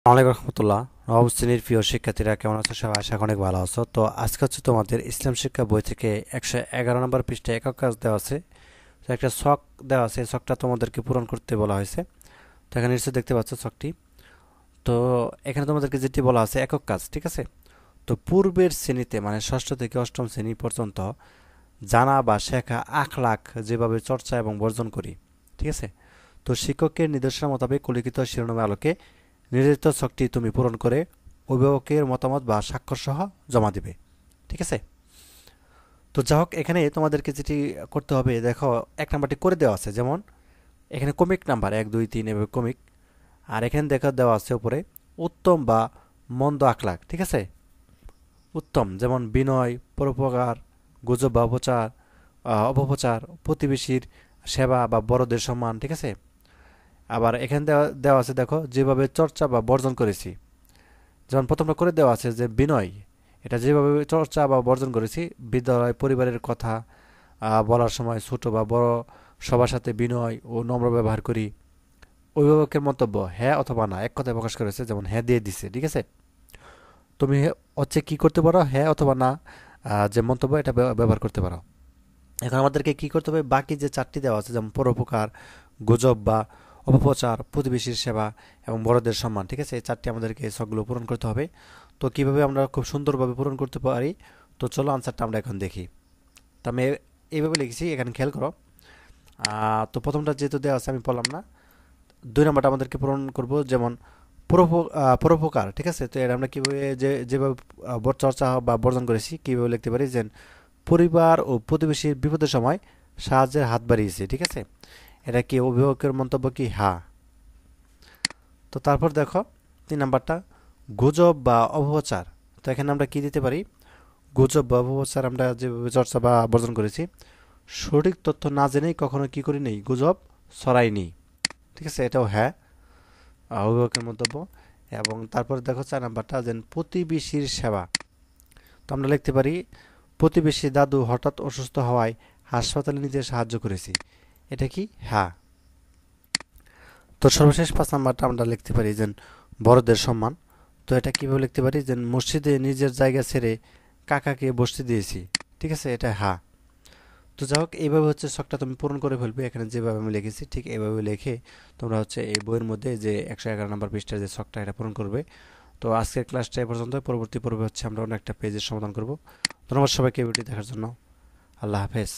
ওয়ালাইকুম রহমতুল্লাহ। নবম শ্রেণীর প্রিয় শিক্ষার্থীরা কেমন আছো? সবাই আশা করি অনেক ভালো আছো। তো আজকে হচ্ছে তোমাদের ইসলাম শিক্ষা বই থেকে 111 নম্বর পৃষ্ঠায় একক কাজ দেওয়া আছে। তো একটা ছক দেওয়া আছে, এই ছকটা তোমাদেরকে পূরণ করতে বলা হয়েছে। তো এখানে নিশ্চয়ই দেখতে পাচ্ছ ছকটি। তো এখানে তোমাদেরকে যেটি বলা আছে একক কাজ, ঠিক আছে। তো পূর্বের শ্রেণীতে মানে ষষ্ঠ থেকে অষ্টম শ্রেণী পর্যন্ত জানা বা শেখা আখলাক যেভাবে চর্চা এবং বর্জন করি, ঠিক আছে। তো শিক্ষকের নির্দেশনা মোতাবেক উল্লিখিত শিরোনামের আলোকে নির্ধারিত ছকটি তুমি পূরণ করে অভিভাবকের মতামত বা স্বাক্ষর সহ জমা দিবে, ঠিক আছে। তো যা হোক, এখানে তোমাদেরকে যেটি করতে হবে, দেখো এক নাম্বারটি করে দেওয়া আছে, যেমন এখানে কমিক নাম্বার 1 2 3 এভাবে কমিক। আর এখানে দেখা দেওয়া আছে উপরে উত্তম বা মন্দ আখলাক, ঠিক আছে। উত্তম যেমন বিনয়, পরোপকার, গুজব বা অপপ্রচার, প্রতিবেশীর সেবা বা বড়দের সম্মান, ঠিক আছে। আবার এখানে দেওয়া দেওয়া আছে, দেখো যেভাবে চর্চা বা বর্জন করেছি। যেমন প্রথমটা করে দেওয়া আছে যে বিনয়, এটা যেভাবে চর্চা বা বর্জন করেছি, বিদ্যালয় পরিবারের কথা বলার সময় ছোট বা বড় সবার সাথে বিনয় ও নম্র ব্যবহার করি। অভিভাবকের মন্তব্য হ্যাঁ অথবা না এক কথায় প্রকাশ করেছে, যেমন হ্যাঁ দিয়ে দিছে, ঠিক আছে। তুমি হচ্ছে কি করতে পারো, হ্যাঁ অথবা না যে মন্তব্য এটা ব্যবহার করতে পারো। এখন আমাদেরকে কি করতে হবে, বাকি যে চারটি দেওয়া আছে যেমন পরোপকার, গুজব বা অপপ্রচার, প্রতিবেশীর সেবা এবং বড়দের সম্মান, ঠিক আছে, এই চারটি আমাদেরকে সবগুলো পূরণ করতে হবে। তো কিভাবে আমরা খুব সুন্দরভাবে পূরণ করতে পারি, তো চলো আনসারটা আমরা এখন দেখি। তো আমি এইভাবে লিখেছি, এখানে খেয়াল করো। তো প্রথমটা যেহেতু দেওয়া আছে আমি পড়লাম না। 2 নম্বরটা আমাদেরকে পূরণ করব, যেমন পরোপকার, ঠিক আছে। তো এটা আমরা কীভাবে যেভাবে চর্চা বা বর্জন করেছি কীভাবে লিখতে পারি, যে পরিবার ও প্রতিবেশীর বিপদের সময় সাহায্যের হাত বাড়িয়েছে, ঠিক আছে। এটা কি অভিভাবকের মন্তব্য কি? হ্যাঁ। তো তারপর দেখো 3 নাম্বারটা গুজব বা অপপ্রচার। তো এখানে আমরা কি দিতে পারি, গুজব বা অপপ্রচার আমরা যেভাবে চর্চা বা বর্জন করেছি, সঠিক তথ্য না জেনেই কখনো কি করি নেই, গুজব ছড়াইনি, ঠিক আছে, এটাও হ্যাঁ অভিভাবকের মন্তব্য। এবং তারপর দেখো 4 নাম্বারটা যে প্রতিবেশীর সেবা। তো আমরা লিখতে পারি প্রতিবেশী দাদু হঠাৎ অসুস্থ হওয়ায় হাসপাতালে নিতে সাহায্য করেছি, এটা কি? হ্যাঁ। তো সর্বশেষ 5 নাম্বারটা আমরা লিখতে পারি যে বড়দের সম্মান। তো এটা কিভাবে লিখতে পারি, যে মসজিদে নিজের জায়গা ছেড়ে কাকাকে বসতে দিয়েছি, ঠিক আছে, এটা হ্যাঁ। তো যাই হোক, এইভাবে হচ্ছে শখটা তুমি পূরণ করে ফেলবে। এখানে যেভাবে আমি লিখেছি ঠিক এইভাবে লিখে তোমরা হচ্ছে এই বইয়ের মধ্যে যে 111 নম্বর পৃষ্ঠার যে শখটা এটা পূরণ করবে। তো আজকের ক্লাসটা এ পর্যন্ত, পরবর্তী পর্বে হচ্ছে আমরা অন্য একটা পেজের সমাধান করব। ধন্যবাদ সবাইকে ভিডিও দেখার জন্য। আল্লাহ হাফেজ।